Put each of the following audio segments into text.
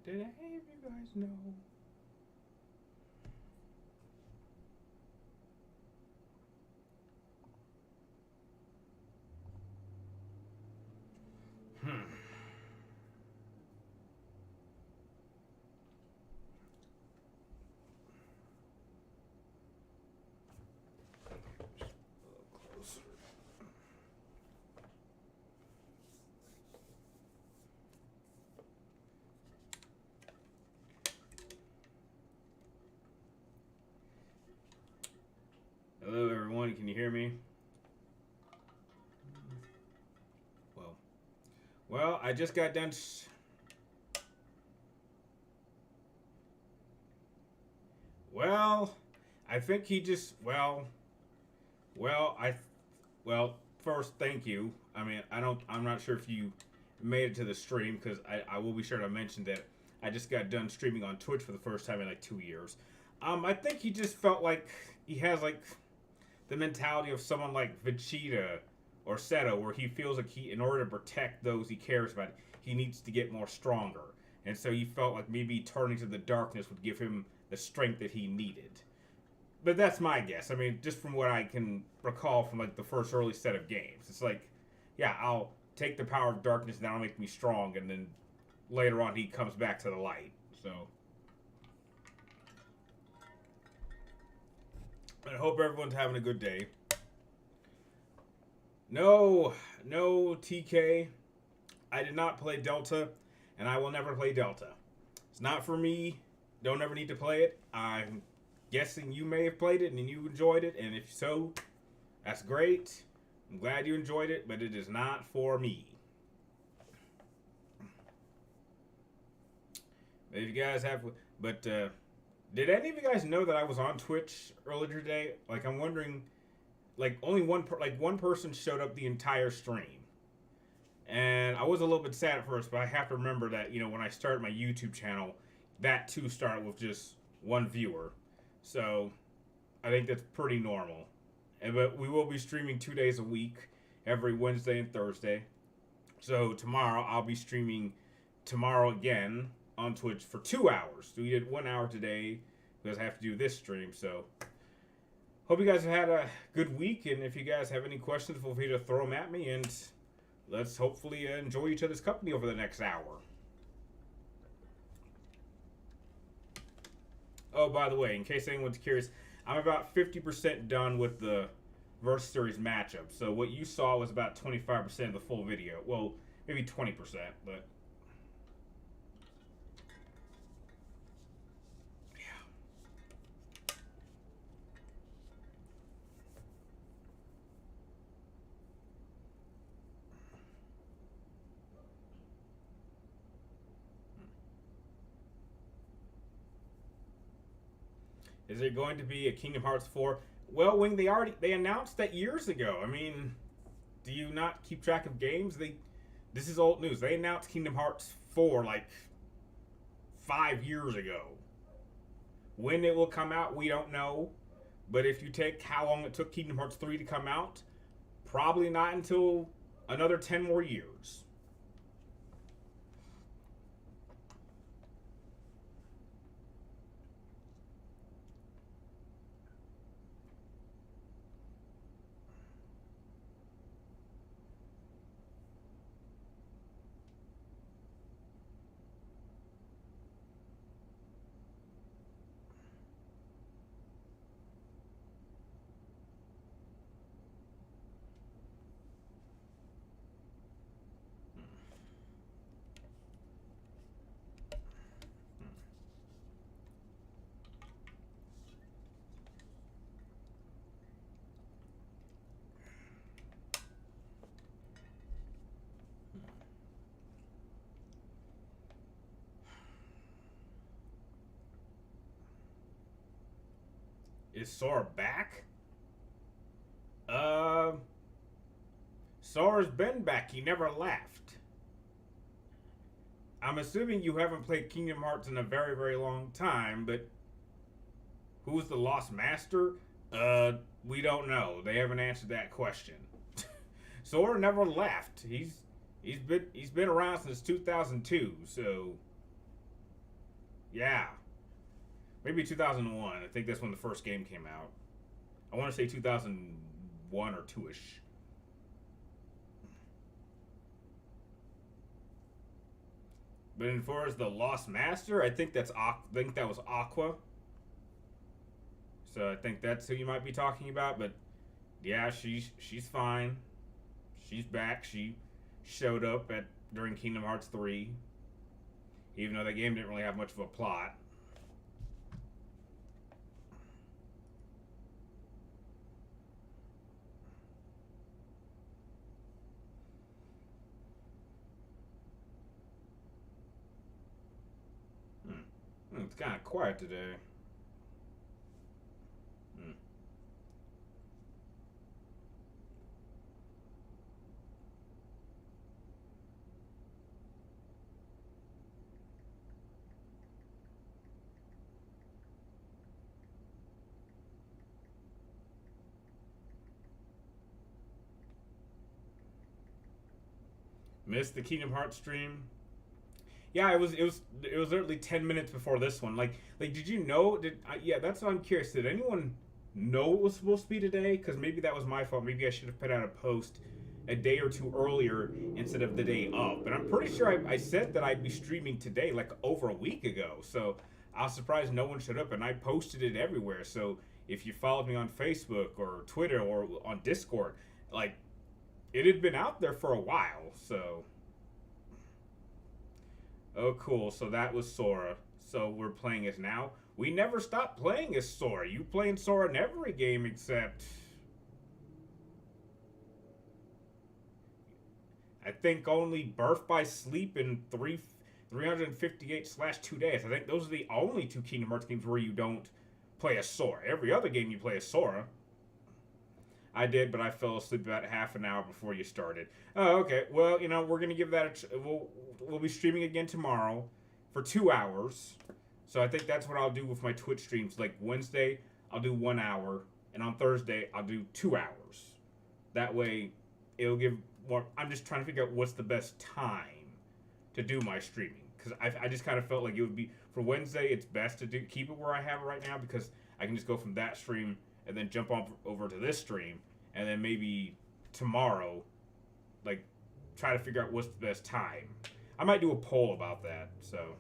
Did any of you guys know? Hmm. Just a little closer. Hello, everyone. Can you hear me? Well, I just got done. Well, I think he just. Well, I. Well, first, thank you. I mean, I don't. I'm not sure if you made it to the stream because I will be sure to mention that I just got done streaming on Twitch for the first time in like 2 years. I think he just felt like he has like the mentality of someone like Vegeta or Seto, where he feels like in order to protect those he cares about, he needs to get more stronger. And so he felt like maybe turning to the darkness would give him the strength that he needed. But that's my guess. I mean, just from what I can recall from like the first early set of games, it's like, yeah, I'll take the power of darkness and that'll make me strong, and then later on he comes back to the light. So I hope everyone's having a good day. No, no, TK. I did not play Delta, and I will never play Delta. It's not for me. Don't ever need to play it. I'm guessing you may have played it and you enjoyed it, and if so, that's great. I'm glad you enjoyed it, but it is not for me. But if you guys have, but did any of you guys know that I was on Twitch earlier today? Like, I'm wondering, like, only one person showed up the entire stream. And I was a little bit sad at first, but I have to remember that, you know, when I started my YouTube channel, that too started with just one viewer. So I think that's pretty normal. But we will be streaming 2 days a week, every Wednesday and Thursday. So tomorrow I'll be streaming tomorrow again on Twitch for 2 hours. So we did 1 hour today because I have to do this stream. So hope you guys have had a good week. And if you guys have any questions, feel free to throw them at me. And let's hopefully enjoy each other's company over the next hour. Oh, by the way, in case anyone's curious, I'm about 50% done with the Versus Series matchup. So what you saw was about 25% of the full video. Well, maybe 20%, but is there going to be a Kingdom Hearts 4? Well, Wing, they announced that years ago. I mean, do you not keep track of games? This is old news. They announced Kingdom Hearts 4 like 5 years ago. When it will come out, we don't know. But if you take how long it took Kingdom Hearts 3 to come out, probably not until another 10 more years. Is Sora back? Uh, Sora's been back. He never left. I'm assuming you haven't played Kingdom Hearts in a very, very long time, but who's the Lost Master? We don't know. They haven't answered that question. Sora never left. He's been around since 2002, so Yeah, maybe 2001. I think that's when the first game came out. I want to say 2001 or two ish. But as far as the Lost Master, I think that was Aqua. So I think that's who you might be talking about. But yeah, she's fine. She's back. She showed up at during Kingdom Hearts 3, even though that game didn't really have much of a plot. Hmm. It's kind of quiet today. Hmm. Missed the Kingdom Hearts stream. Yeah, it was literally 10 minutes before this one. Like did you know? Yeah, that's what I'm curious. Did anyone know it was supposed to be today? Because maybe that was my fault. Maybe I should have put out a post a day or two earlier instead of the day of. But I'm pretty sure I said that I'd be streaming today, like over a week ago. So I was surprised no one showed up, and I posted it everywhere. So if you followed me on Facebook or Twitter or on Discord, like it had been out there for a while. So oh, cool. So that was Sora. So we're playing as now. We never stopped playing as Sora. You playing Sora in every game except I think only Birth by Sleep and 358 slash 2 days. I think those are the only two Kingdom Hearts games where you don't play as Sora. Every other game you play as Sora. I did, but I fell asleep about half an hour before you started. Oh, okay. Well, we're gonna give that we'll be streaming again tomorrow for 2 hours. So I think that's what I'll do with my Twitch streams. Like Wednesday, I'll do 1 hour, and on Thursday, I'll do 2 hours. That way, it'll give more. I'm just trying to figure out what's the best time to do my streaming because I just kind of felt like it would be for Wednesday. It's best to keep it where I have it right now because I can just go from that stream and then jump on over to this stream, and then maybe tomorrow, like, try to figure out what's the best time. I might do a poll about that. So.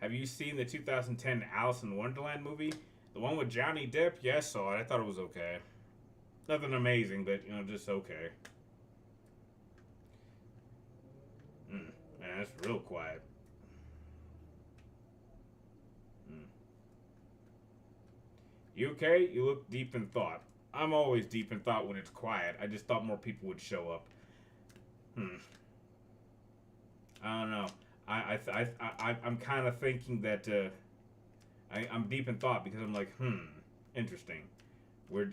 Have you seen the 2010 Alice in Wonderland movie? The one with Johnny Depp? Yeah, I saw it. I thought it was okay. Nothing amazing, but, just okay. Man, it's real quiet. Mm. You okay? You look deep in thought. I'm always deep in thought when it's quiet. I just thought more people would show up. I don't know. I'm kind of thinking that I'm deep in thought because I'm like, interesting. We've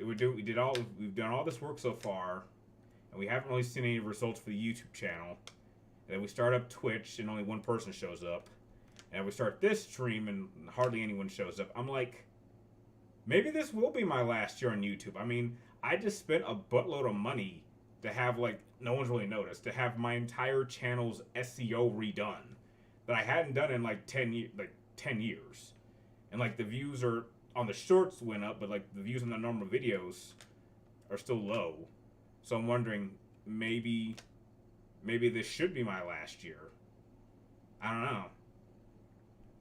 done all this work so far, and we haven't really seen any results for the YouTube channel. And then we start up Twitch, and only one person shows up. And we start this stream, and hardly anyone shows up. I'm like, maybe this will be my last year on YouTube. I mean, I just spent a buttload of money to have no one's really noticed to have my entire channel's SEO redone that I hadn't done in 10 years. And the views are on the shorts went up, but the views on the normal videos are still low. So I'm wondering maybe this should be my last year. I don't know.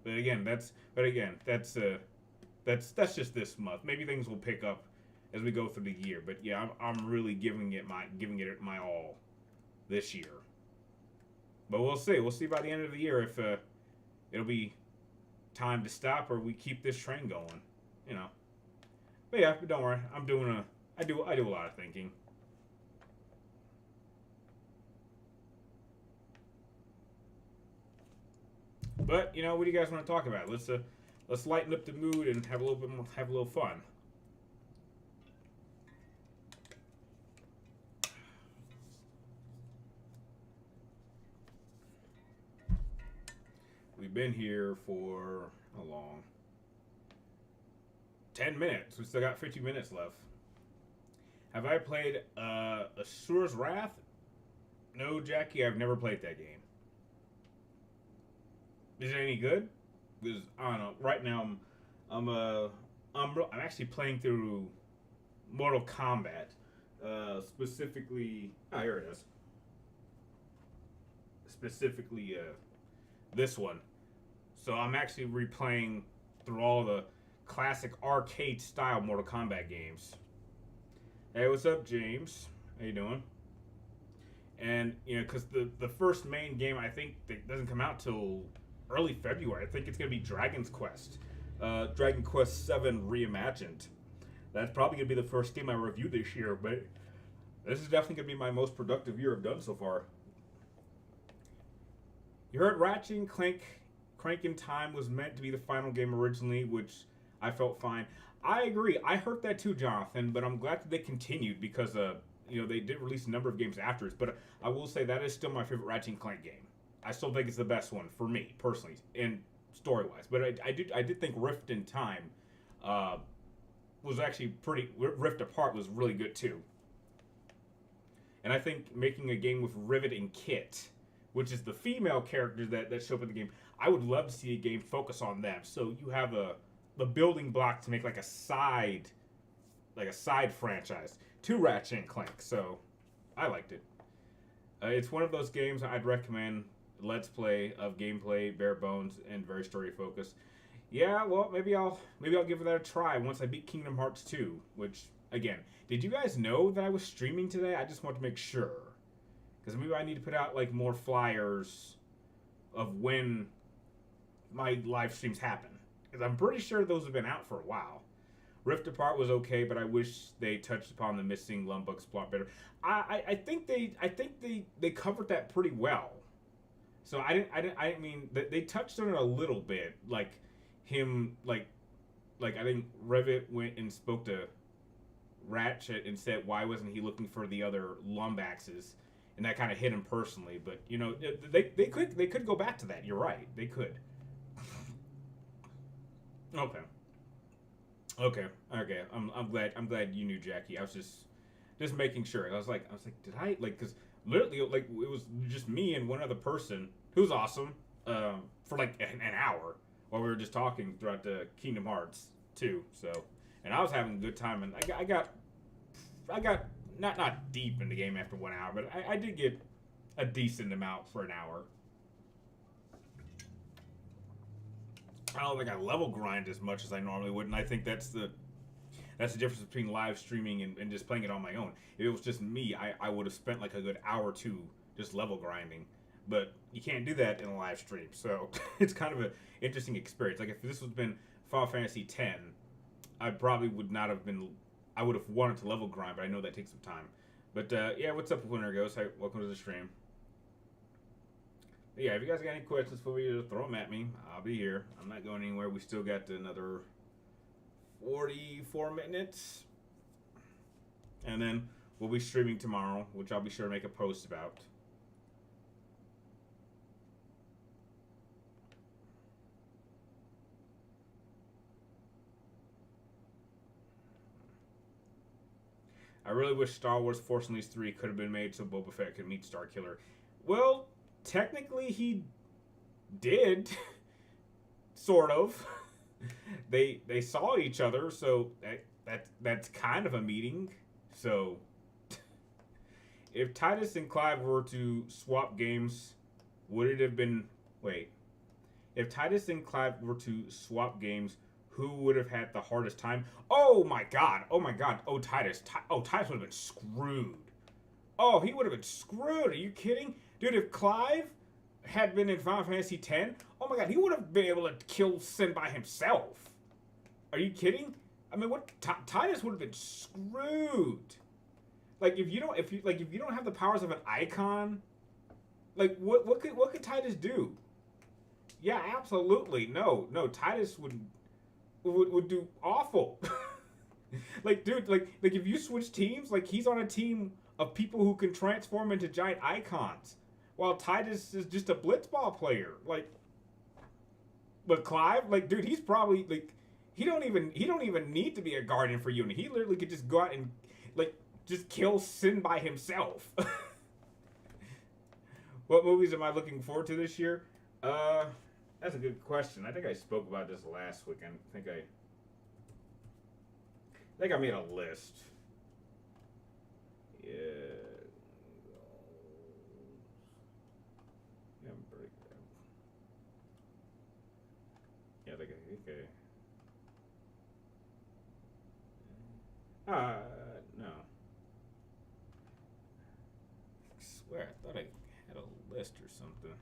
But again, that's just this month. Maybe things will pick up as we go through the year. But yeah, I'm really giving it my all this year. But we'll see. We'll see by the end of the year if it'll be time to stop or we keep this train going. But yeah, but don't worry. I do a lot of thinking. But what do you guys want to talk about? Let's lighten up the mood and have a little fun. we've been here for how long? 10 minutes. We still got 50 minutes left. Have I played Asura's Wrath? No, Jackie, I've never played that game. Is it any good? Because I don't know. Right now, I'm actually playing through Mortal Kombat. Specifically, here it is. Specifically, this one. So I'm actually replaying through all the classic arcade style Mortal Kombat games. Hey, what's up, James? How you doing? And because the first main game I think that doesn't come out till early February. I think it's gonna be Dragon's Quest, Dragon Quest VII Reimagined. That's probably gonna be the first game I review this year, but this is definitely gonna be my most productive year I've done so far. You heard Ratchet and Clank in Time was meant to be the final game originally, which I felt fine. I agree. I heard that too, Jonathan, but I'm glad that they continued because they did release a number of games afterwards. But I will say that is still my favorite Ratchet and Clank game. I still think it's the best one for me personally, and story-wise. But I did think Rift in Time was actually pretty. Rift Apart was really good too. And I think making a game with Rivet and Kit, which is the female characters that show up in the game, I would love to see a game focus on them. So you have the building block to make like a side franchise to Ratchet and Clank. So I liked it. It's one of those games I'd recommend. Let's play of gameplay, bare bones, and very story focused. Yeah, well, maybe I'll give that a try once I beat Kingdom Hearts 2. Which, again, did you guys know that I was streaming today? I just want to make sure, because maybe I need to put out like more flyers of when my live streams happen, because I'm pretty sure those have been out for a while. Rift Apart was okay, but I wish they touched upon the missing Lumbuck's plot better. I think they covered that pretty well. So I mean they touched on it a little bit, like him like I think Rivet went and spoke to Ratchet and said why wasn't he looking for the other Lumbaxes, and that kind of hit him personally. But they could go back to that. You're right, they could. Okay. I'm glad you knew, Jackie. I was just making sure. I was like, did I because literally like it was just me and one other person who's awesome for like an hour while we were just talking throughout the Kingdom Hearts 2. So, and I was having a good time, and I got not deep in the game after 1 hour, but I did get a decent amount for an hour. I don't think I level grind as much as I normally would, and I think that's the difference between live streaming and just playing it on my own. If it was just me, I would have spent like a good hour or two just level grinding. But you can't do that in a live stream, so it's kind of an interesting experience. Like if this would have been Final Fantasy X, I probably would not have been. I would have wanted to level grind, but I know that takes some time. But yeah, what's up, Winter Ghost? Hi, welcome to the stream. But yeah, if you guys got any questions for me, just throw them at me. I'll be here. I'm not going anywhere. We still got another 44 minutes, and then we'll be streaming tomorrow, which I'll be sure to make a post about. I really wish Star Wars Force Unleashed 3 could have been made so Boba Fett could meet Starkiller. Well, technically he did, sort of. They saw each other, so that's kind of a meeting. So if Titus and Clive were to swap games, would it have been if Titus and Clive were to swap games, who would have had the hardest time? Oh my god. Oh, Titus would have been screwed. Oh, he would have been screwed. Are you kidding? Dude, if Clive had been in Final Fantasy X, oh my god, he would have been able to kill Sin by himself. Are you kidding? I mean, Titus would have been screwed. Like if you don't have the powers of an icon, like what could Titus do? Yeah, absolutely. No, Titus would do awful. Like, dude, like if you switch teams, like he's on a team of people who can transform into giant icons, while Titus is just a blitzball player. Like, But Clive, like, dude, he's probably like he don't even need to be a guardian for Unity. He literally could just go out and like just kill Sin by himself. What movies am I looking forward to this year? Uh, that's a good question. I think I spoke about this last week. I think I made a list. Yeah. Yeah, break that. Yeah, okay. No. I swear, I thought I had a list or something.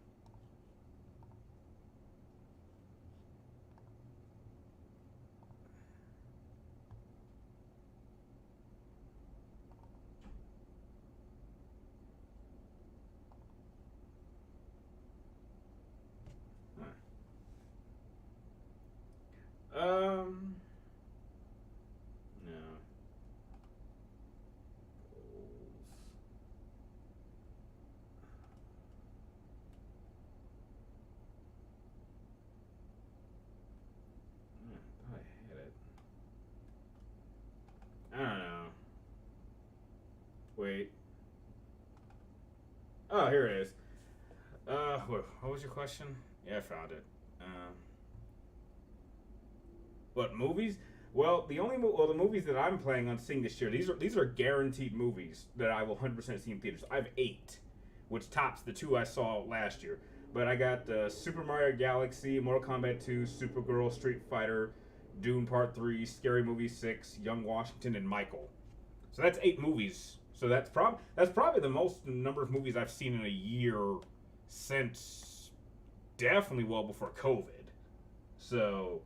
Huh. No. I thought I had it. I don't know. Wait. Oh, here it is. What was your question? Yeah, I found it. What movies? Well, the movies that I'm planning on seeing this year, these are guaranteed movies that I will 100% see in theaters. I have 8, which tops the 2 I saw last year. But I got Super Mario Galaxy, Mortal Kombat 2, Supergirl, Street Fighter, Dune Part 3, Scary Movie 6, Young Washington, and Michael. So that's 8 movies. So that's probably the most number of movies I've seen in a year since definitely well before COVID. So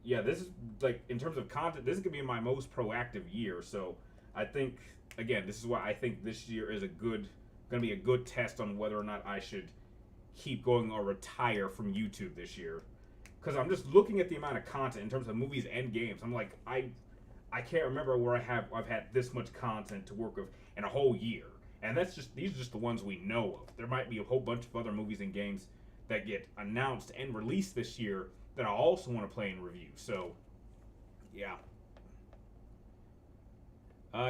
yeah, this is like in terms of content, this is gonna be my most proactive year. So I think again, this is why I think this year is gonna be a good test on whether or not I should keep going or retire from YouTube this year. Because I'm just looking at the amount of content in terms of movies and games. I'm like, I can't remember where I've had this much content to work with in a whole year. And these are just the ones we know of. There might be a whole bunch of other movies and games that get announced and released this year that I also want to play and review. So, yeah.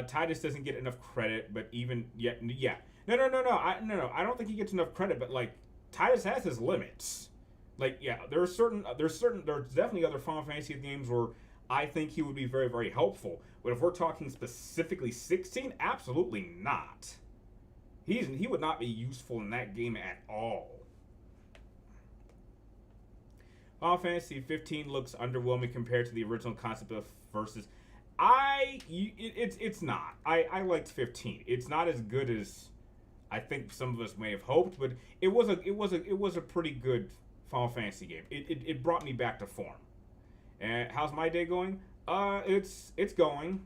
Titus doesn't get enough credit, but even yet, yeah. No. I don't think he gets enough credit, but like Titus has his limits. Like, yeah, there's definitely other Final Fantasy games where I think he would be very, very helpful. But if we're talking specifically 16, absolutely not. He would not be useful in that game at all. Final Fantasy 15 looks underwhelming compared to the original concept of Versus. It's not. I liked 15. It's not as good as I think some of us may have hoped, but it was a pretty good Final Fantasy game. It brought me back to form. And how's my day going? It's going.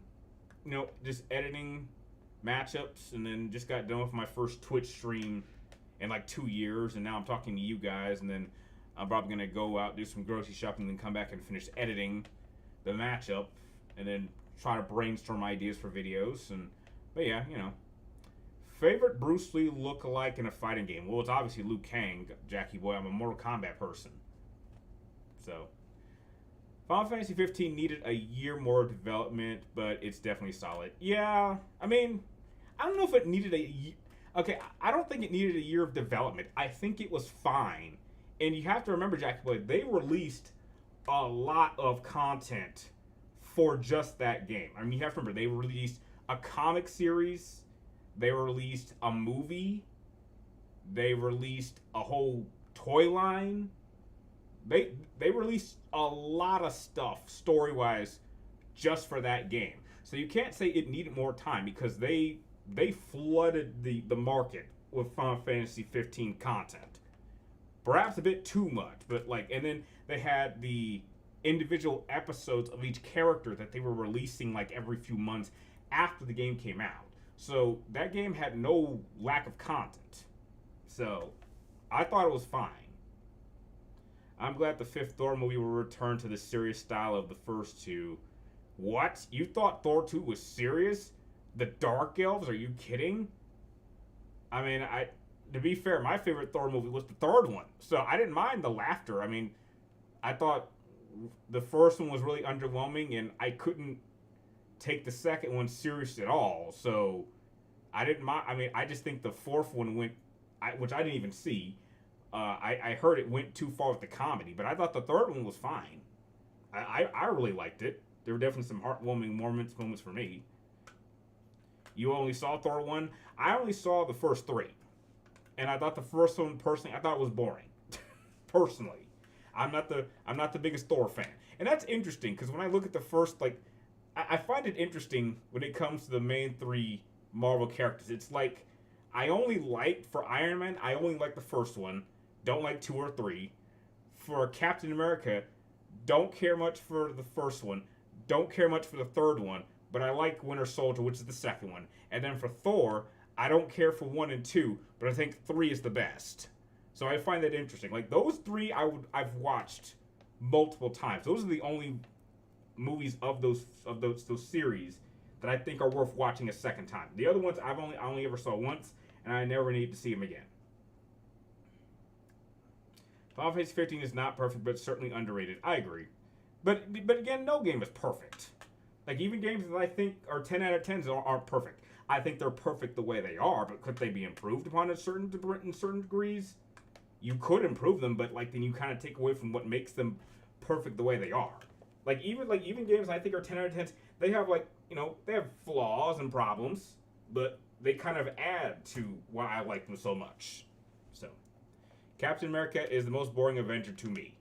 You know, just editing matchups, and then just got done with my first Twitch stream in like 2 years, and now I'm talking to you guys, and then I'm probably gonna go out, do some grocery shopping, and then come back and finish editing the matchup, and then try to brainstorm ideas for videos. But yeah, you know, favorite Bruce Lee look-alike in a fighting game. Well, it's obviously Liu Kang, Jackie Boy. I'm a Mortal Kombat person, so. Final Fantasy 15 needed a year more development, but it's definitely solid. Yeah, I mean, I don't know if it needed a year. Okay, I don't think it needed a year of development. I think it was fine. And you have to remember, Jackie Boy, they released a lot of content for just that game. I mean, you have to remember, they released a comic series, they released a movie, they released a whole toy line. They released a lot of stuff story-wise just for that game. So you can't say it needed more time because they flooded the market with Final Fantasy 15 content. Perhaps a bit too much, but like, and then they had the individual episodes of each character that they were releasing like every few months after the game came out. So that game had no lack of content. So I thought it was fine. I'm glad the 5th Thor movie will return to the serious style of the first 2. What? You thought Thor 2 was serious? The Dark Elves? Are you kidding? I mean, to be fair, my favorite Thor movie was the 3rd one. So I didn't mind the laughter. I mean, I thought the first one was really underwhelming, and I couldn't take the second one serious at all. So I didn't mind. I mean, I just think the fourth one went, which I didn't even see. I heard it went too far with the comedy, but I thought the third one was fine. I really liked it. There were definitely some heartwarming moments for me. You only saw Thor 1. I only saw the first three. And I thought the first one, personally, I thought it was boring. Personally. I'm not the biggest Thor fan. And that's interesting, because when I look at the first, like, I find it interesting when it comes to the main three Marvel characters. It's like, I only liked, for Iron Man, I only like the first one. Don't like 2 or 3. For Captain America, don't care much for the first one. Don't care much for the third one. But I like Winter Soldier, which is the second one. And then for Thor, I don't care for 1 and 2, but I think 3 is the best. So I find that interesting. Like, those 3 I've watched multiple times. Those are the only movies of those series that I think are worth watching a second time. The other ones I only ever saw once, and I never need to see them again. Final Fantasy 15 is not perfect, but certainly underrated. I agree. But again, no game is perfect. Like, even games that I think are 10 out of 10s aren't perfect. I think they're perfect the way they are, but could they be improved upon in certain degrees? You could improve them, but like then you kind of take away from what makes them perfect the way they are. Like even games I think are 10 out of 10s, they have they have flaws and problems, but they kind of add to why I like them so much. So, Captain America is the most boring Avenger to me.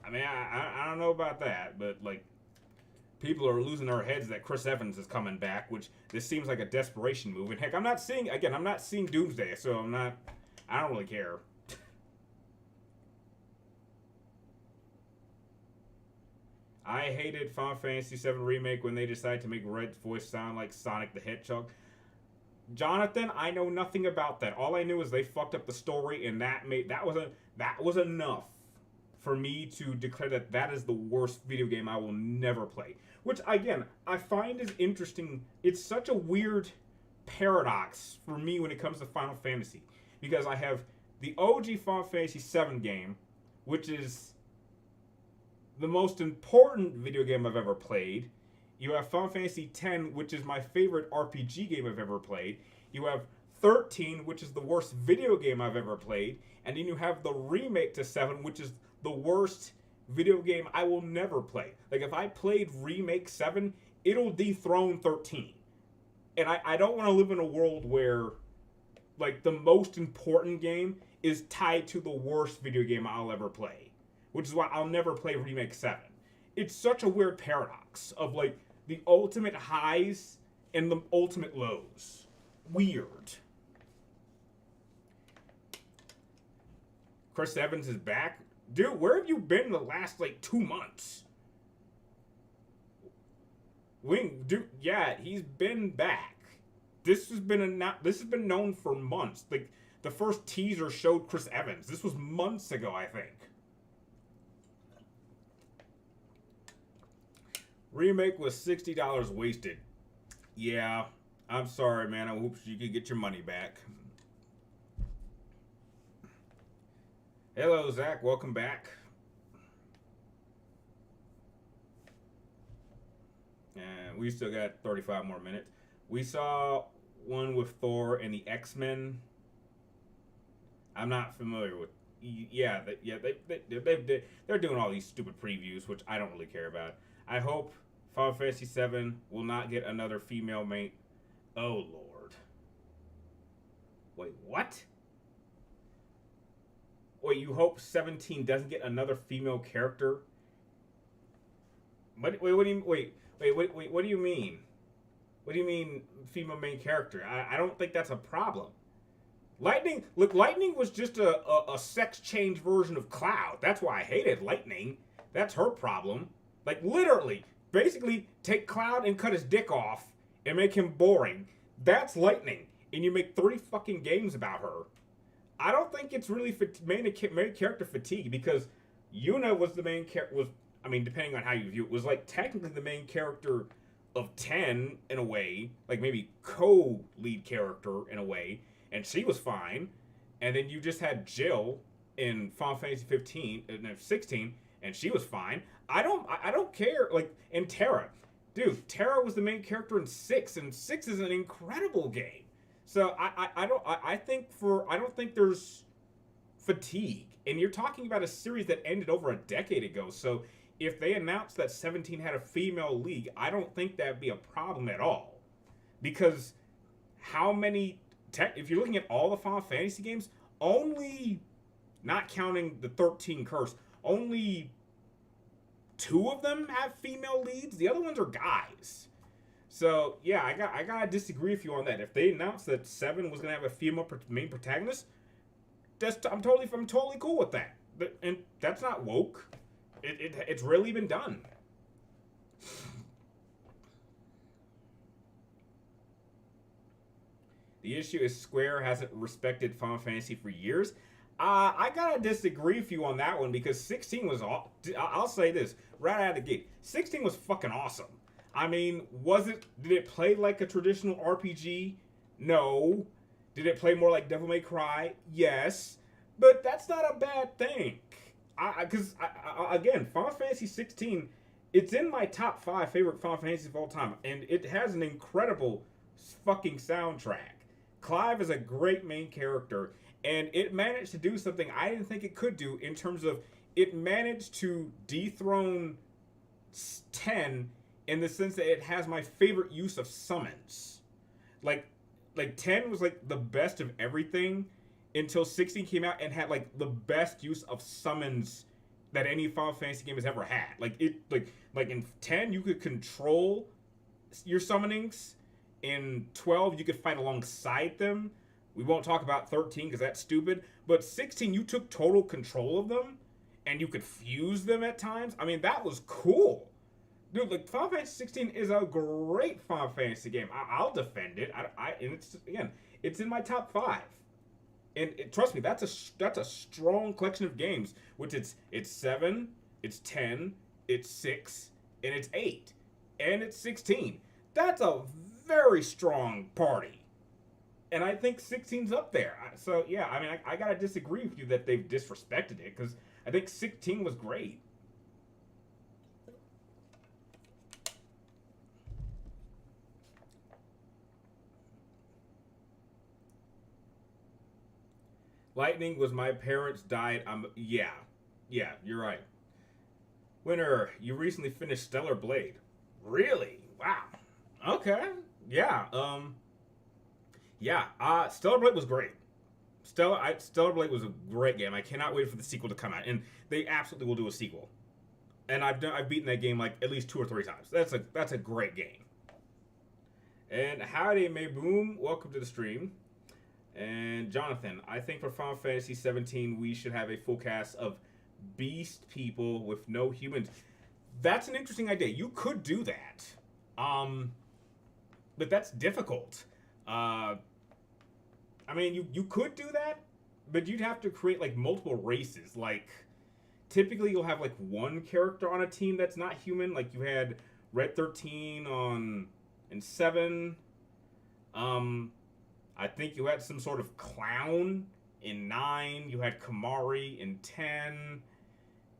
I mean, I don't know about that, but like, people are losing their heads that Chris Evans is coming back, which this seems like a desperation move. And heck, I'm not seeing Doomsday, so I don't really care. I hated Final Fantasy VII Remake when they decided to make Red's voice sound like Sonic the Hedgehog. Jonathan, I know nothing about that. All I knew is they fucked up the story, and that was enough for me to declare that is the worst video game I will never play. Which, again, I find is interesting. It's such a weird paradox for me when it comes to Final Fantasy. Because I have the OG Final Fantasy VII game, which is the most important video game I've ever played. You have Final Fantasy X, which is my favorite RPG game I've ever played. You have 13, which is the worst video game I've ever played. And then you have the remake to 7, which is the worst video game I will never play. Like, if I played Remake 7, it'll dethrone 13. And I don't want to live in a world where, like, the most important game is tied to the worst video game I'll ever play. Which is why I'll never play Remake 7. It's such a weird paradox of, like, the ultimate highs and the ultimate lows. Weird. Chris Evans is back. Dude, where have you been the last, 2 months? Dude, yeah, he's been back. This has been known for months. Like, the first teaser showed Chris Evans. This was months ago, I think. Remake was $60 wasted. Yeah, I'm sorry, man. I hope you could get your money back. Hello, Zach. Welcome back. And we still got 35 more minutes. We saw one with Thor and the X-Men. I'm not familiar with. Yeah, they're doing all these stupid previews, which I don't really care about. I hope Final Fantasy VII will not get another female main. Oh, Lord. Wait, what? Wait, you hope 17 doesn't get another female character? What do you what do you mean? What do you mean female main character? I don't think that's a problem. Lightning was just a sex change version of Cloud. That's why I hated Lightning. That's her problem. Like, literally, basically take Cloud and cut his dick off and make him boring. That's Lightning. And you make 3 fucking games about her. I don't think it's really main character fatigue, because Yuna was the main character. I mean, depending on how you view it, was like technically the main character of 10 in a way, like maybe co-lead character in a way, and she was fine. And then you just had Jill, in Final Fantasy 15, no, 16, and she was fine. I don't care. Like, and Terra, dude, Terra was the main character in 6, and 6 is an incredible game. So I don't think there's fatigue. And you're talking about a series that ended over a decade ago. So if they announced that 17 had a female league, I don't think that'd be a problem at all. Because how many if you're looking at all the Final Fantasy games, only, not counting the 13 curse, only 2 of them have female leads. The other ones are guys. So yeah, I gotta disagree with you on that. If they announced that 7 was gonna have a female main protagonist, I'm totally cool with that. And that's not woke. It's really been done. The issue is Square hasn't respected Final Fantasy for years. I gotta disagree with you on that one because 16 was all. I'll say this right out of the gate: 16 was fucking awesome. I mean, did it play like a traditional RPG? No. Did it play more like Devil May Cry? Yes. But that's not a bad thing. Because again, Final Fantasy 16, it's in my top 5 favorite Final Fantasies of all time, and it has an incredible fucking soundtrack. Clive is a great main character, and it managed to do something I didn't think it could do in terms of it managed to dethrone 10 in the sense that it has my favorite use of summons. Like 10 was like the best of everything until 16 came out and had like the best use of summons that any Final Fantasy game has ever had. Like in 10 you could control your summonings. In 12 you could fight alongside them. We won't talk about 13 because that's stupid. But 16 you took total control of them and you could fuse them at times. I mean, that was cool. Dude, like Final Fantasy 16 is a great Final Fantasy game. I'll defend it. And it's in my top 5. And trust me, that's a strong collection of games. Which it's 7, it's 10, it's 6, and it's 8, and it's 16. That's a very strong party. And I think 16's up there. So yeah, I mean, I gotta disagree with you that they've disrespected it because I think 16 was great. Lightning was my parents' died. Yeah, you're right. Winner, you recently finished Stellar Blade. Really? Wow. Okay. Yeah. Yeah. Stellar Blade was great. Stellar Blade was a great game. I cannot wait for the sequel to come out, and they absolutely will do a sequel. And I've beaten that game like at least 2 or 3 times. That's a great game. And howdy, Mayboom. Welcome to the stream. And Jonathan, I think for Final Fantasy 17, we should have a full cast of beast people with no humans. That's an interesting idea. You could do that. But that's difficult. I mean, you could do that, but you'd have to create like multiple races. Like, typically you'll have like one character on a team that's not human. Like you had Red 13 in 7. I think you had some sort of clown in 9. You had Kamari in 10.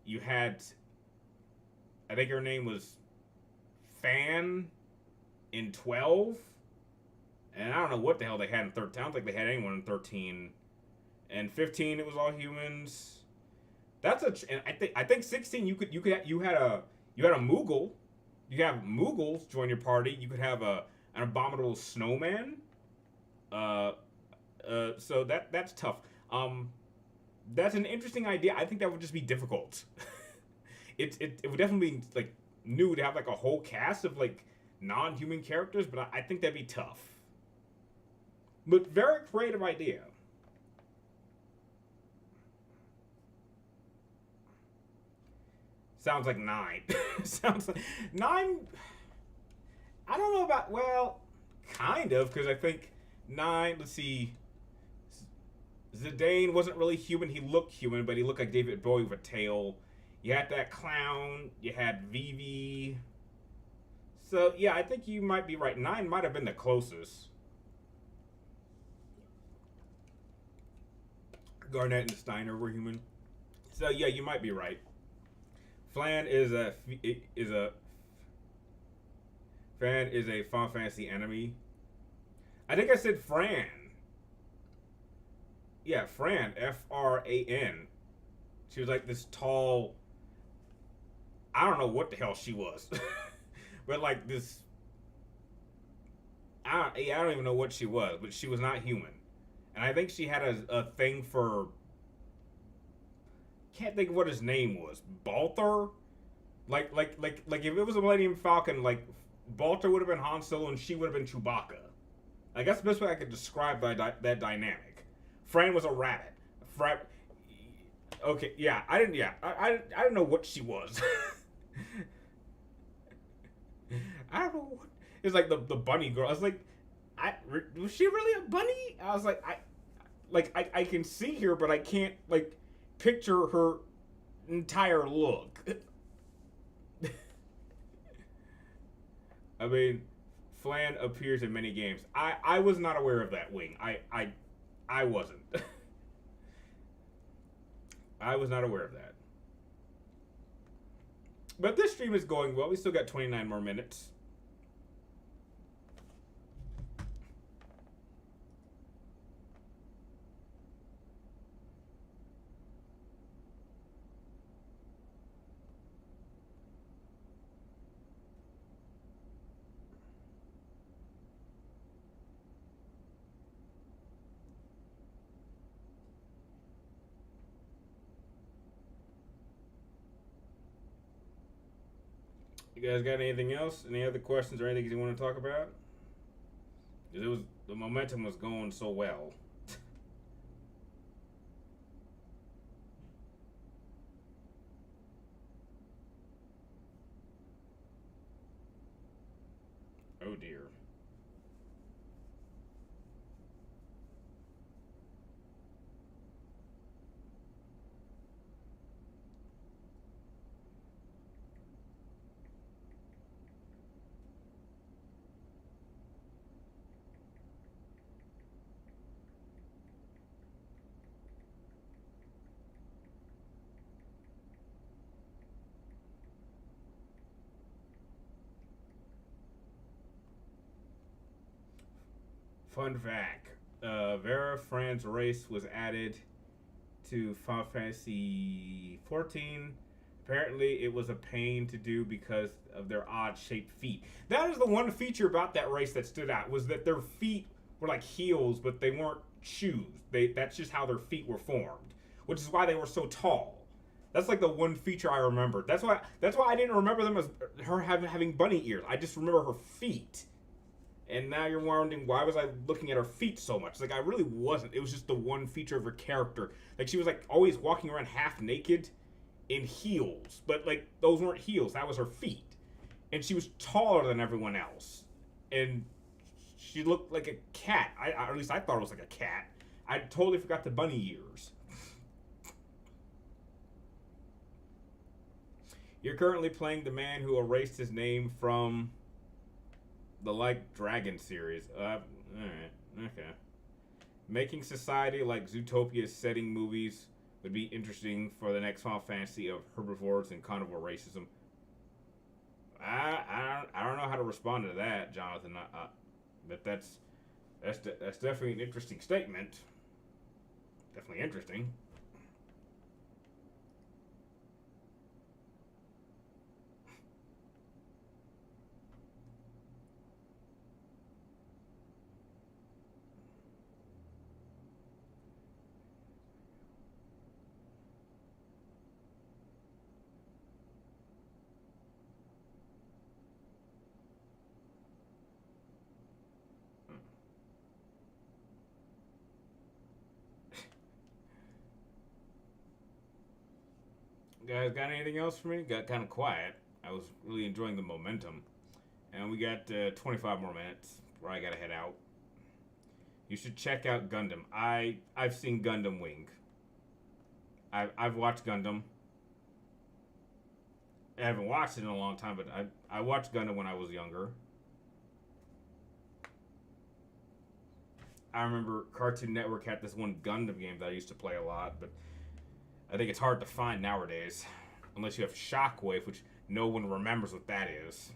You had, I think her name was Fan in 12. And I don't know what the hell they had in 13. I don't think they had anyone in 13. And 15, it was all humans. And I think 16, you had a Moogle. You could have Moogles join your party. You could have an abominable snowman. So that's tough. That's an interesting idea. I think that would just be difficult. It would definitely be like new to have like a whole cast of like non-human characters, but I think that'd be tough. But very creative idea. Sounds like 9. Sounds like 9. I don't know about, well, kind of, because I think 9, let's see, Zidane wasn't really human. He looked human, but he looked like David Bowie with a tail. You had that clown. You had Vivi. So, yeah, I think you might be right. 9 might have been the closest. Garnett and Steiner were human. So yeah, you might be right. Flan is a Fan is a Final Fantasy enemy. I think I said Fran. Yeah, Fran. Fran. She was like this tall. I don't know what the hell she was, but like this. I don't even know what she was, but she was not human, and I think she had a thing for. Can't think of what his name was. Balthor. Like if it was a Millennium Falcon, like Balthor would have been Han Solo and she would have been Chewbacca. I guess the best way I could describe that dynamic. Fran was a rabbit. Okay, yeah, I didn't. Yeah, I didn't know what she was. I don't know what. It's like the bunny girl. I was like, was she really a bunny? I was like, I can see her, but I can't like picture her entire look. I mean, Flan appears in many games. I was not aware of that wing. I wasn't. I was not aware of that. But this stream is going well. We still got 29 more minutes. You guys got anything else? Any other questions or anything you want to talk about? The momentum was going so well. Oh dear. Fun fact: Vera Fran's race was added to Final Fantasy 14. Apparently, it was a pain to do because of their odd-shaped feet. That is the one feature about that race that stood out, was that their feet were like heels, but they weren't shoes. That's just how their feet were formed, which is why they were so tall. That's like the one feature I remembered. That's why I didn't remember them as her having bunny ears. I just remember her feet. And now you're wondering, why was I looking at her feet so much? Like, I really wasn't. It was just the one feature of her character. Like, she was, like, always walking around half naked in heels. But, like, those weren't heels. That was her feet. And she was taller than everyone else. And she looked like a cat. Or at least I thought it was like a cat. I totally forgot the bunny ears. You're currently playing the man who erased his name from the Like Dragon series. Alright, okay. Making society like Zootopia's setting movies would be interesting for the next Final Fantasy of herbivores and carnivore racism. I don't know how to respond to that, Jonathan. But that's definitely an interesting statement. Definitely interesting. Guys, got anything else for me? Got kind of quiet. I was really enjoying the momentum. And we got 25 more minutes where I gotta head out. You should check out Gundam. I've seen Gundam Wing. I've watched Gundam. I haven't watched it in a long time, but I watched Gundam when I was younger. I remember Cartoon Network had this one Gundam game that I used to play a lot, but I think it's hard to find nowadays, unless you have Shockwave, which no one remembers what that is.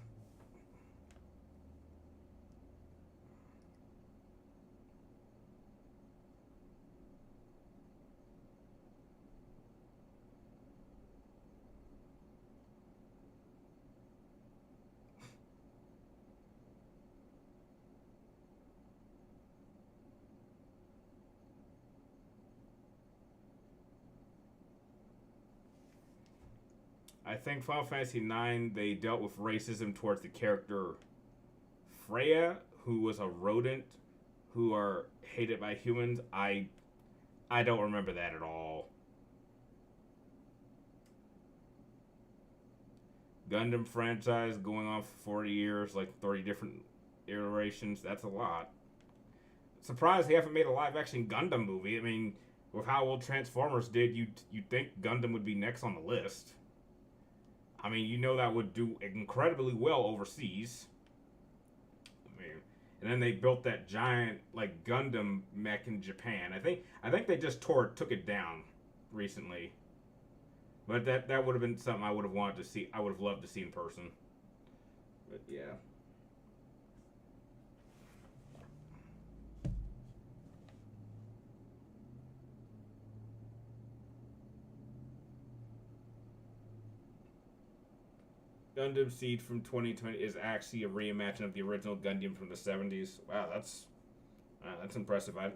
I think Final Fantasy IX, they dealt with racism towards the character Freya, who was a rodent who are hated by humans. I don't remember that at all. Gundam franchise going on for 40 years, like 30 different iterations. That's a lot. Surprised they haven't made a live action Gundam movie. I mean, with how old Transformers did, you'd think Gundam would be next on the list. I mean, you know that would do incredibly well overseas. I mean, and then they built that giant like Gundam mech in Japan. I think they just took it down recently. But that would have been something I would have wanted to see. I would have loved to see in person. But yeah. Gundam Seed from 2020 is actually a reimagining of the original Gundam from the 70s. Wow, that's impressive. Man,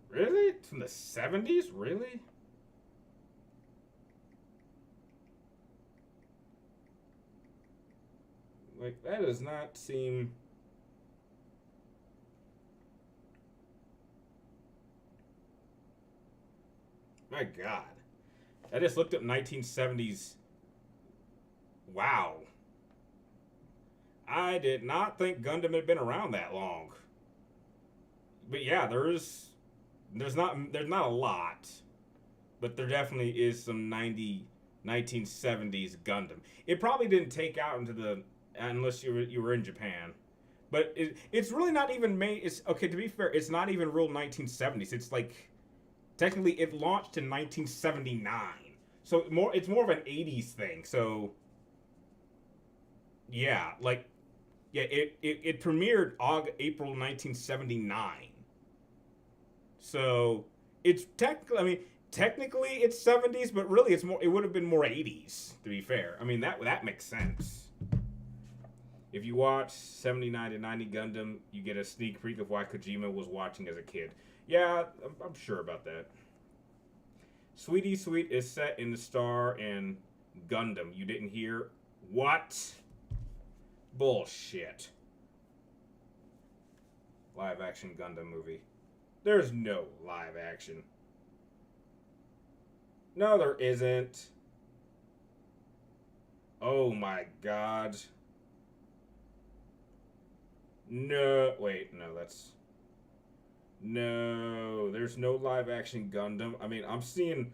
really? It's from the 70s? Really? Like that does not seem. My God, I just looked up 1970s. Wow, I did not think Gundam had been around that long. But yeah, there's not a lot, but there definitely is some 1970s Gundam. It probably didn't take out into the unless you were in Japan. But it's really not even made. It's okay. To be fair, it's not even real 1970s. It's like technically it launched in 1979. So it's more of an 80s thing. So yeah, like yeah, it premiered April 1979. So it's technically, I mean, technically it's 70s, but really it's more. It would have been more 80s to be fair. I mean that makes sense. If you watch 79 to 90 Gundam, you get a sneak peek of why Kojima was watching as a kid. Yeah, I'm sure about that. Sweetie Sweet is set in the star in Gundam. You didn't hear? What? Bullshit. Live action Gundam movie. There's no live action. No, there isn't. Oh my god. No, wait, no, that's. No, there's no live action Gundam. I mean, I'm seeing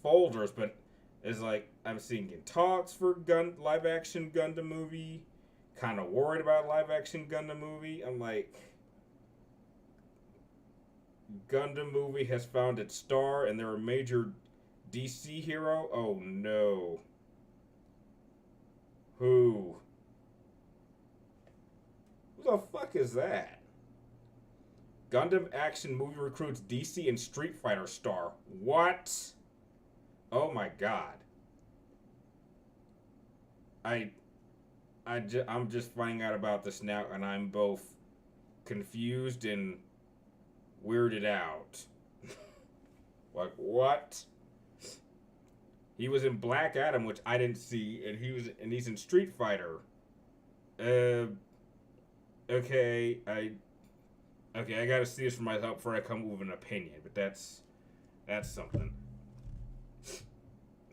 folders, but it's like I'm seeing in talks for live action Gundam movie. Kind of worried about live action Gundam movie. I'm like, Gundam movie has found its star, and they're a major DC hero. Oh no. Who? Who the fuck is that? Gundam action movie recruits DC and Street Fighter star. What? Oh my god. I I'm just finding out about this now, and I'm both confused and weirded out. Like what? He was in Black Adam, which I didn't see, and he's in Street Fighter. Uh, okay, I gotta see this for myself before I come up with an opinion. But that's something.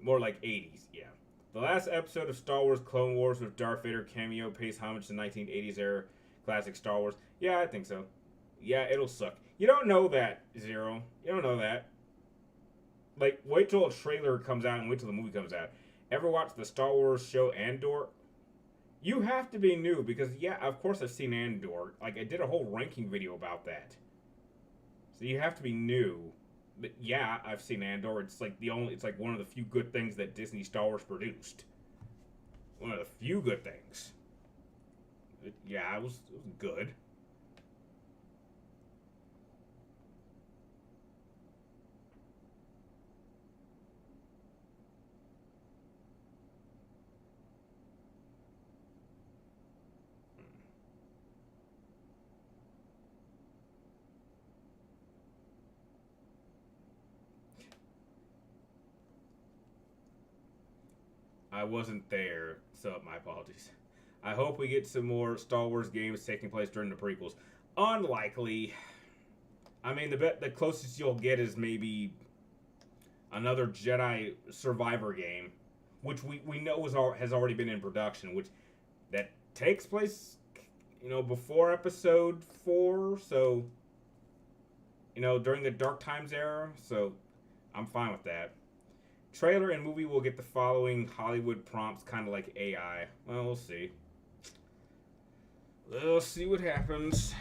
More like 80s, yeah. The last episode of Star Wars Clone Wars with Darth Vader cameo pays homage to 1980s era classic Star Wars. Yeah, I think so. Yeah, it'll suck. You don't know that, Zero. You don't know that. Like, wait till a trailer comes out and wait till the movie comes out. Ever watch the Star Wars show Andor? You have to be new because yeah, of course I've seen Andor. Like I did a whole ranking video about that. So you have to be new. But yeah, I've seen Andor. It's like one of the few good things that Disney Star Wars produced. One of the few good things. Yeah, it was good. I wasn't there, so my apologies. I hope we get some more Star Wars games taking place during the prequels. Unlikely. I mean, the closest you'll get is maybe another Jedi Survivor game, which we know has already been in production, which that takes place, before Episode 4, so during the Dark Times era. So I'm fine with that. Trailer and movie will get the following Hollywood prompts, kind of like AI. Well, we'll see. We'll see what happens.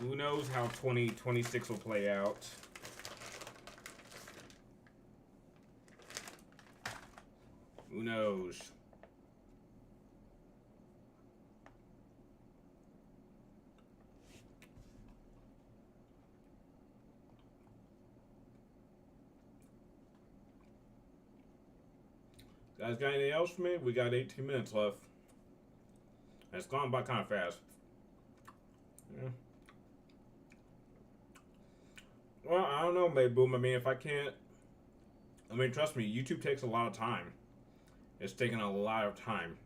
Who knows how 2026 will play out. Who knows? Guys, got anything else for me? We got 18 minutes left. It's gone by kind of fast. Yeah. Well, I don't know, Mayboom. I mean, if I can't... I mean, trust me, YouTube takes a lot of time. It's taking a lot of time.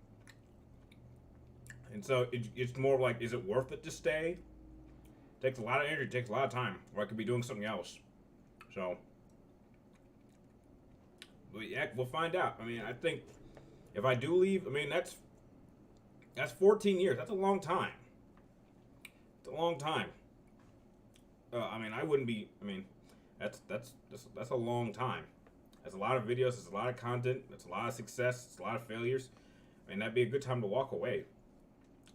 And so it's more like, is it worth it to stay? It takes a lot of energy, it takes a lot of time. Or I could be doing something else. So... But yeah, we'll find out. I mean, I think if I do leave, I mean, that's 14 years. That's a long time. It's a long time. I mean, I wouldn't be. I mean, that's a long time. That's a lot of videos. It's a lot of content. It's a lot of success. It's a lot of failures. I mean, that'd be a good time to walk away.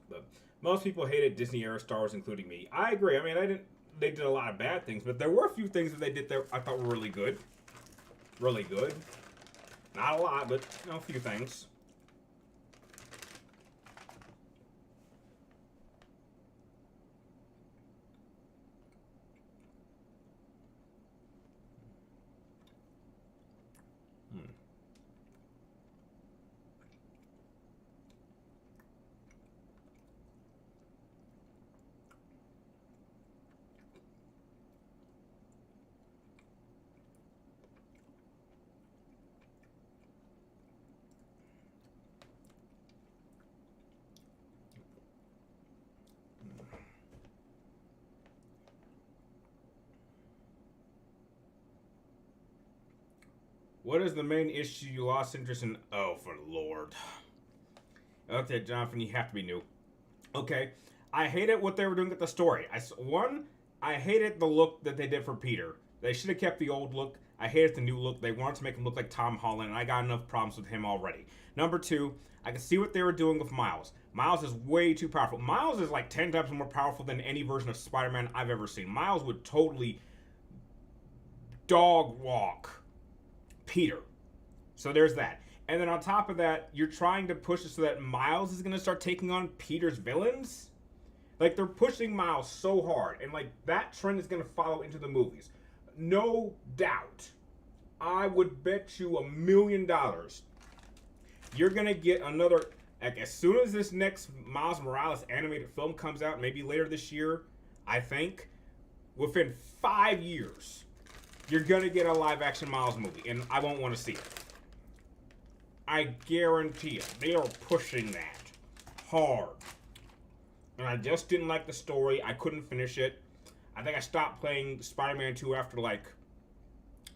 But most people hated Disney era Star Wars, including me. I agree. I mean, They did a lot of bad things, but there were a few things that they did that I thought were really good. Really good. Not a lot, but a few things. What is the main issue you lost interest in? Oh, for the Lord. Okay, Jonathan, you have to be new. Okay, I hated what they were doing with the story. I hated the look that they did for Peter. They should have kept the old look. I hated the new look. They wanted to make him look like Tom Holland, and I got enough problems with him already. Number two, I can see what they were doing with Miles. Miles is way too powerful. Miles is like 10 times more powerful than any version of Spider-Man I've ever seen. Miles would totally dog walk Peter. So there's that. And then on top of that, you're trying to push it so that Miles is going to start taking on Peter's villains. Like, they're pushing Miles so hard. And, like, that trend is going to follow into the movies. No doubt. I would bet you $1 million you're going to get another... Like, as soon as this next Miles Morales animated film comes out, maybe later this year, I think, within 5 years, you're going to get a live-action Miles movie. And I won't want to see it. I guarantee it. They are pushing that hard. And I just didn't like the story. I couldn't finish it. I think I stopped playing Spider-Man 2 after like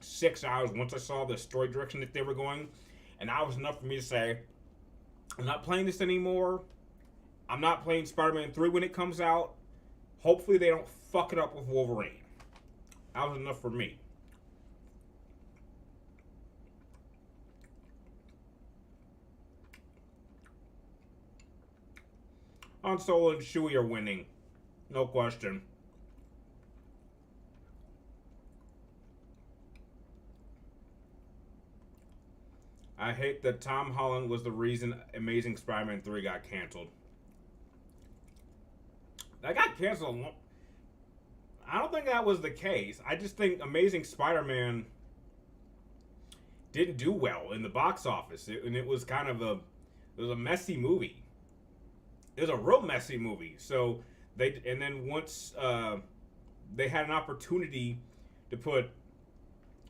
6 hours once I saw the story direction that they were going. And that was enough for me to say, I'm not playing this anymore. I'm not playing Spider-Man 3 when it comes out. Hopefully they don't fuck it up with Wolverine. That was enough for me. Han Solo and Chewie are winning. No question. I hate that Tom Holland was the reason Amazing Spider-Man 3 got canceled. That got canceled. I don't think that was the case. I just think Amazing Spider-Man didn't do well in the box office, and it was kind of a messy movie. It was a real messy movie. So and then once they had an opportunity to put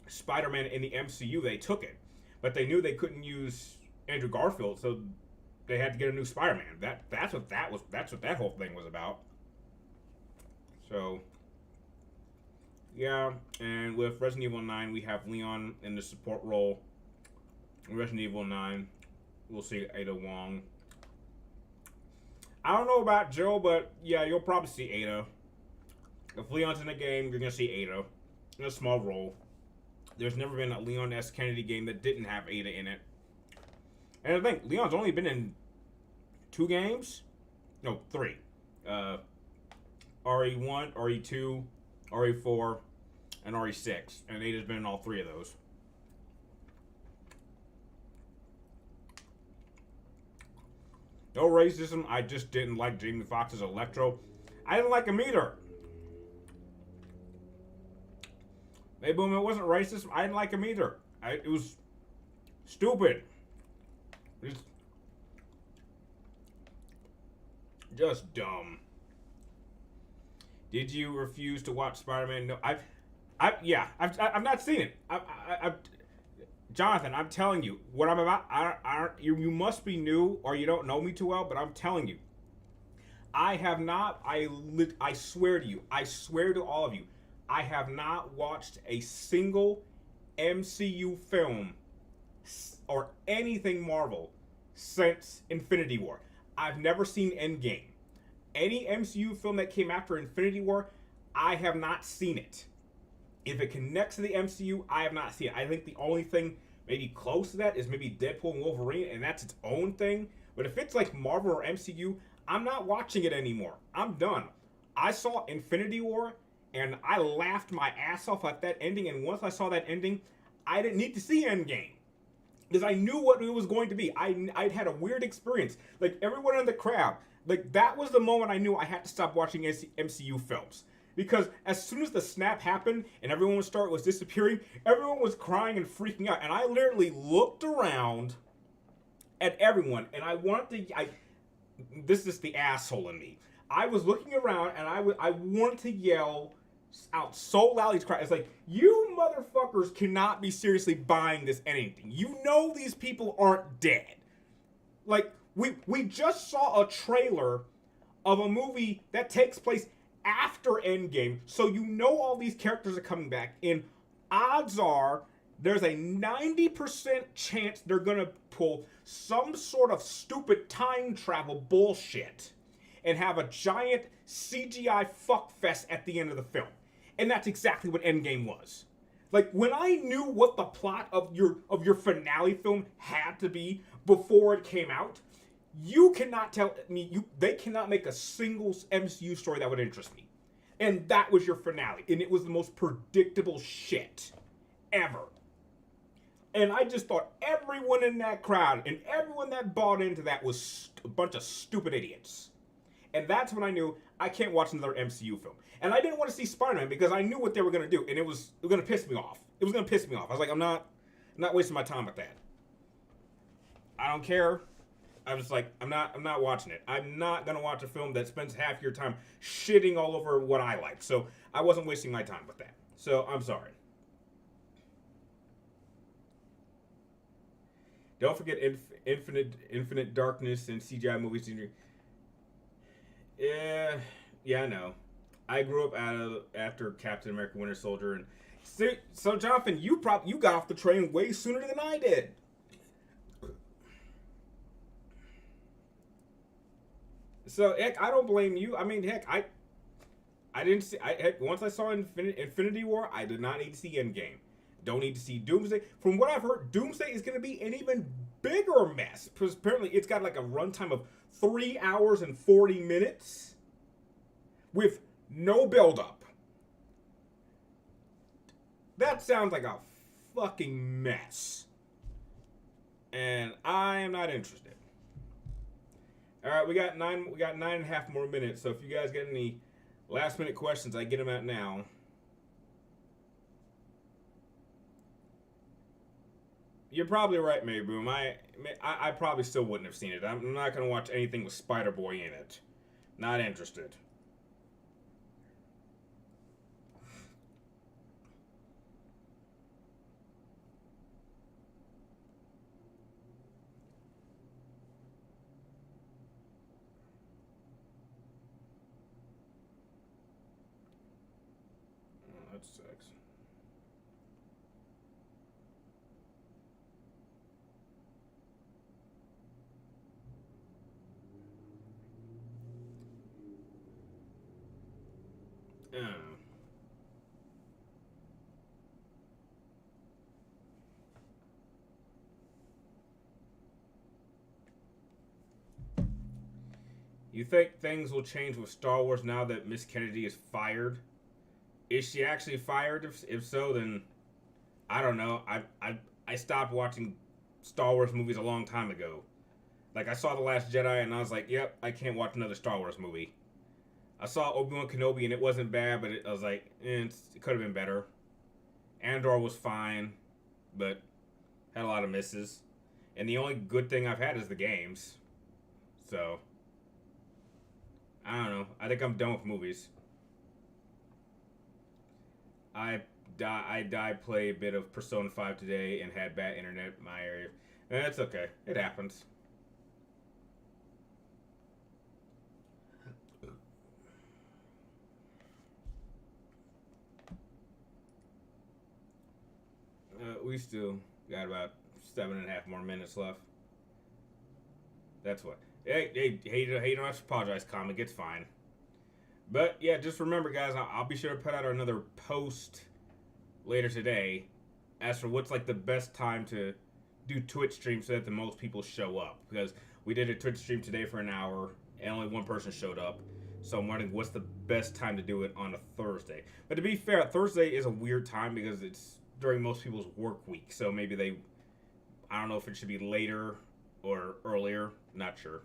Spider-Man in the MCU, they took it, but they knew they couldn't use Andrew Garfield, so they had to get a new Spider-Man. That's what that whole thing was about. So yeah, and with Resident Evil 9, we have Leon in the support role. In Resident Evil 9, we'll see Ada Wong. I don't know about Joe, but yeah, you'll probably see Ada. If Leon's in the game, you're going to see Ada in a small role. There's never been a Leon S. Kennedy game that didn't have Ada in it. And I think Leon's only been in 2 games? No, 3. RE1, RE2, RE4, and RE6. And Ada's been in all 3 of those. No racism, I just didn't like Jamie Foxx's Electro. I didn't like him either. Hey, Boom, it wasn't racist. I didn't like him either. It was stupid. It's just dumb. Did you refuse to watch Spider-Man? No, I've not seen it. Jonathan, I'm telling you, what I'm about, you must be new or you don't know me too well, but I'm telling you, I have not, I swear to you, I swear to all of you, I have not watched a single MCU film or anything Marvel since Infinity War. I've never seen Endgame. Any MCU film that came after Infinity War, I have not seen it. If it connects to the MCU, I have not seen it. I think the only thing maybe close to that is maybe Deadpool and Wolverine, and that's its own thing. But if it's like Marvel or MCU, I'm not watching it anymore. I'm done. I saw Infinity War, and I laughed my ass off at that ending, and once I saw that ending, I didn't need to see Endgame. Because I knew what it was going to be. I'd had a weird experience. Like, everyone in the crowd, like, that was the moment I knew I had to stop watching MCU films. Because as soon as the snap happened and everyone was disappearing, everyone was crying and freaking out. And I literally looked around at everyone, and I wanted to, this is the asshole in me. I was looking around, and I wanted to yell out so loudly to cry. It's like, you motherfuckers cannot be seriously buying this anything. You know these people aren't dead. Like, we just saw a trailer of a movie that takes place after Endgame, so you know all these characters are coming back, and odds are there's a 90% chance they're gonna pull some sort of stupid time travel bullshit and have a giant CGI fuckfest at the end of the film. And that's exactly what Endgame was. Like, when I knew what the plot of your finale film had to be before it came out, you cannot tell me, they cannot make a single MCU story that would interest me. And that was your finale. And it was the most predictable shit ever. And I just thought everyone in that crowd and everyone that bought into that was a bunch of stupid idiots. And that's when I knew I can't watch another MCU film. And I didn't want to see Spider-Man because I knew what they were going to do. And it was going to piss me off. It was going to piss me off. I was like, I'm not wasting my time with that. I don't care. I was like, I'm not watching it. I'm not gonna watch a film that spends half your time shitting all over what I like. So I wasn't wasting my time with that. So I'm sorry. Don't forget Infinite Darkness and CGI movies. Yeah, I know. I grew up after Captain America: Winter Soldier, and so Jonathan, you got off the train way sooner than I did. So heck, I don't blame you. I mean, heck, I didn't see. Heck, once I saw Infinity War, I did not need to see Endgame. Don't need to see Doomsday. From what I've heard, Doomsday is going to be an even bigger mess because apparently it's got like a runtime of 3 hours and 40 minutes with no build-up. That sounds like a fucking mess. And I am not interested. All right, we got 9.5 more minutes. So if you guys get any last minute questions, I get them out now. You're probably right, Mayboom. I probably still wouldn't have seen it. I'm not gonna watch anything with Spider-Boy in it. Not interested. Oh, that sucks. Uh, you think things will change with Star Wars now that Miss Kennedy is fired? Is she actually fired? If so, then I don't know. I stopped watching Star Wars movies a long time ago. Like I saw The Last Jedi and I was like, yep, I can't watch another Star Wars movie. I saw Obi-Wan Kenobi and it wasn't bad, but I was like, it could have been better. Andor was fine, but had a lot of misses. And the only good thing I've had is the games. So, I don't know. I think I'm done with movies. I play a bit of Persona 5 today and had bad internet in my area. And that's okay. It happens. We still got about 7.5 more minutes left. That's what. Hey, you don't have to apologize, comic. It's fine. But yeah, just remember, guys, I'll be sure to put out another post later today as for what's like the best time to do Twitch streams so that the most people show up. Because we did a Twitch stream today for an hour and only one person showed up. So I'm wondering what's the best time to do it on a Thursday. But to be fair, Thursday is a weird time because it's during most people's work week. So maybe I don't know if it should be later or earlier. Not sure.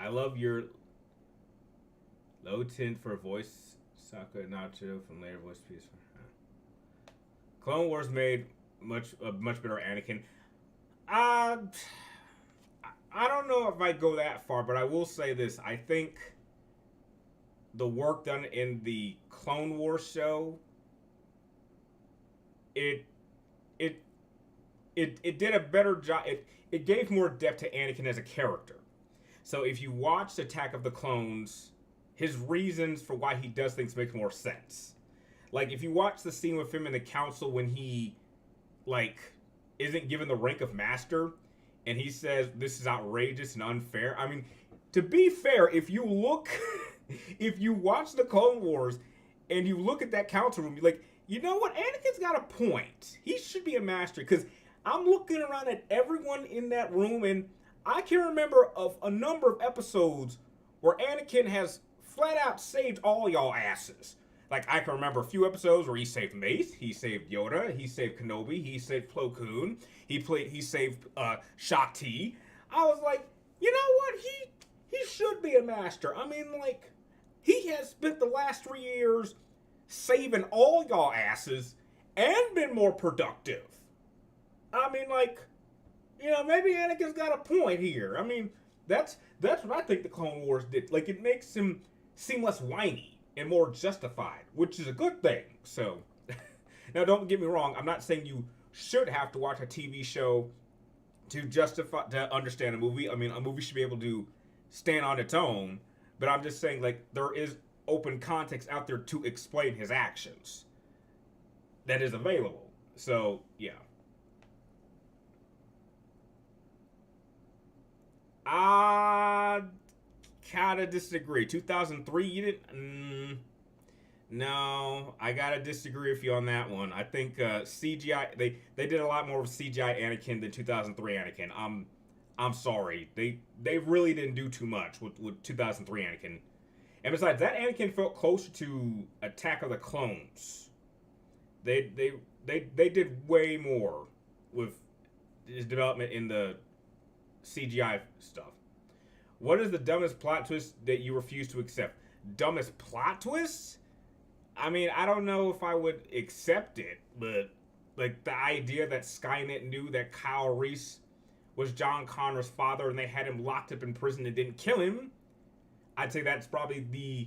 I love your low tint for voice Sokka Nacho from later voice piece. Clone Wars made a much better Anakin. I don't know if I go that far, but I will say this: I think the work done in the Clone Wars show, it did a better job. It gave more depth to Anakin as a character. So if you watch Attack of the Clones, his reasons for why he does things make more sense. Like if you watch the scene with him in the council when he like isn't given the rank of master and he says this is outrageous and unfair. I mean, to be fair, if you watch the Clone Wars and you look at that council room, you're like, you know what? Anakin's got a point. He should be a master because I'm looking around at everyone in that room and I can remember of a number of episodes where Anakin has flat out saved all y'all asses. Like, I can remember a few episodes where he saved Mace, he saved Yoda, he saved Kenobi, he saved Plo Koon, he saved Shaak Ti. I was like, you know what? He should be a master. I mean, like, he has spent the last 3 years saving all y'all asses and been more productive. I mean, like, you know, maybe Anakin's got a point here. I mean, that's what I think the Clone Wars did. Like, it makes him seem less whiny and more justified, which is a good thing. So, Now, don't get me wrong. I'm not saying you should have to watch a TV show to understand a movie. I mean, a movie should be able to stand on its own. But I'm just saying, like, there is open context out there to explain his actions that is available. So, yeah. I kind of disagree. 2003, you didn't. No, I gotta disagree with you on that one. I think CGI they did a lot more with CGI Anakin than 2003 Anakin. I'm sorry, they really didn't do too much with 2003 Anakin. And besides, that Anakin felt closer to Attack of the Clones. They did way more with his development in the CGI stuff. What is the dumbest plot twist that you refuse to accept? Dumbest plot twist? I mean, I don't know if I would accept it, but like the idea that Skynet knew that Kyle Reese was John Connor's father and they had him locked up in prison and didn't kill him, I'd say that's probably the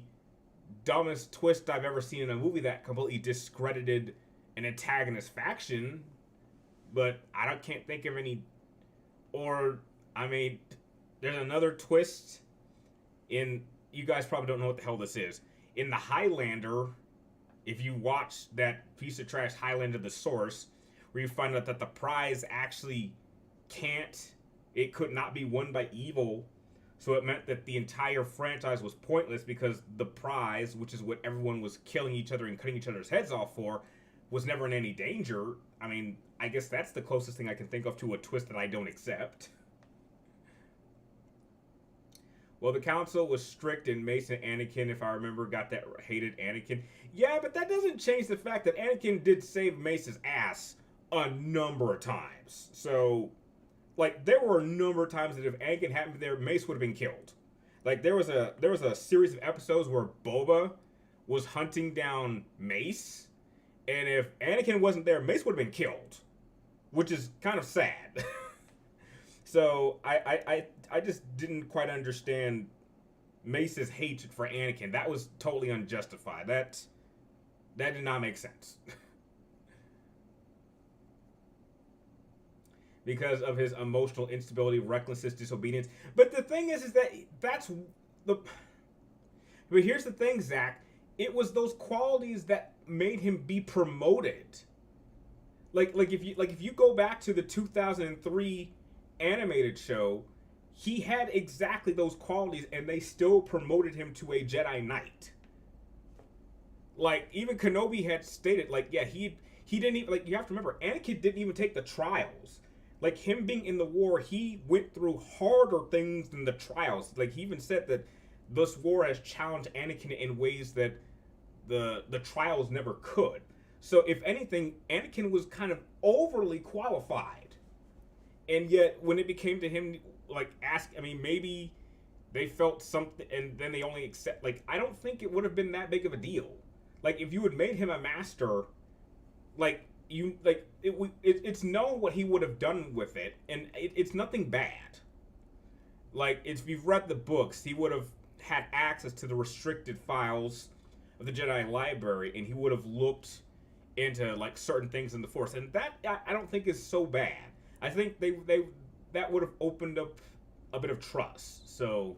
dumbest twist I've ever seen in a movie that completely discredited an antagonist faction. But can't think of any. Or, I mean, there's another twist in. You guys probably don't know what the hell this is. In the Highlander, if you watch that piece of trash Highlander The Source, where you find out that the prize actually it could not be won by evil, so it meant that the entire franchise was pointless because the prize, which is what everyone was killing each other and cutting each other's heads off for, was never in any danger. I mean, I guess that's the closest thing I can think of to a twist that I don't accept. Well, the council was strict and Mace and Anakin, if I remember, got that hated Anakin. Yeah, but that doesn't change the fact that Anakin did save Mace's ass a number of times. So, like, there were a number of times that if Anakin hadn't been there, Mace would have been killed. Like, there was a series of episodes where Boba was hunting down Mace, and if Anakin wasn't there, Mace would have been killed, which is kind of sad. So I just didn't quite understand Mace's hatred for Anakin. That was totally unjustified. That did not make sense. Because of his emotional instability, recklessness, disobedience. But the thing is that's the. But here's the thing, Zach. It was those qualities that made him be promoted. Like if you go back to the 2003 animated show, he had exactly those qualities, and they still promoted him to a Jedi Knight. Like, even Kenobi had stated, like, yeah, he didn't even, like, you have to remember, Anakin didn't even take the trials. Like, him being in the war, he went through harder things than the trials. Like, he even said that this war has challenged Anakin in ways that the trials never could. So, if anything, Anakin was kind of overly qualified. And yet, when it became to him, like, maybe they felt something, and then they only accept, like, I don't think it would have been that big of a deal. Like, if you had made him a master, like, it's known what he would have done with it, and it's nothing bad. Like, if you've read the books, he would have had access to the restricted files of the Jedi Library, and he would have looked into, like, certain things in the Force, and that, I don't think is so bad. I think that would have opened up a bit of trust. So,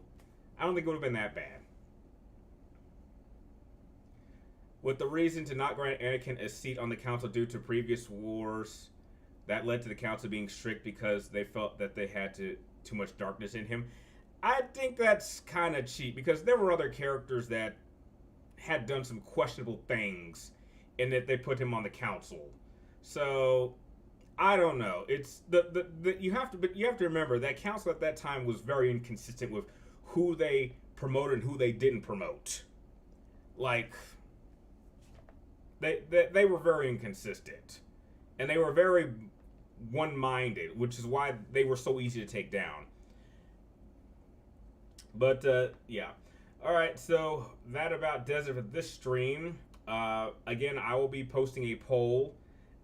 I don't think it would have been that bad. With the reason to not grant Anakin a seat on the council due to previous wars, that led to the council being strict because they felt that they had too much darkness in him. I think that's kind of cheap because there were other characters that had done some questionable things and that they put him on the council. So, I don't know. It's you have to remember that council at that time was very inconsistent with who they promoted and who they didn't promote. Like, they were very inconsistent, and they were very one-minded, which is why they were so easy to take down. But yeah, all right. So that about does it for this stream. Again, I will be posting a poll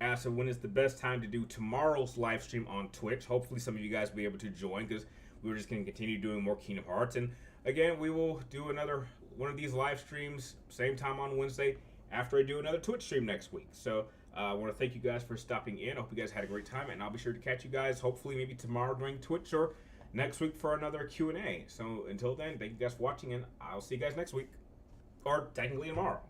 as to when is the best time to do tomorrow's live stream on Twitch. Hopefully some of you guys will be able to join because we're just going to continue doing more Kingdom Hearts. And again, we will do another one of these live streams same time on Wednesday after I do another Twitch stream next week. So I want to thank you guys for stopping in. I hope you guys had a great time, and I'll be sure to catch you guys hopefully maybe tomorrow during Twitch or next week for another Q&A. So until then, thank you guys for watching, and I'll see you guys next week. Or technically tomorrow.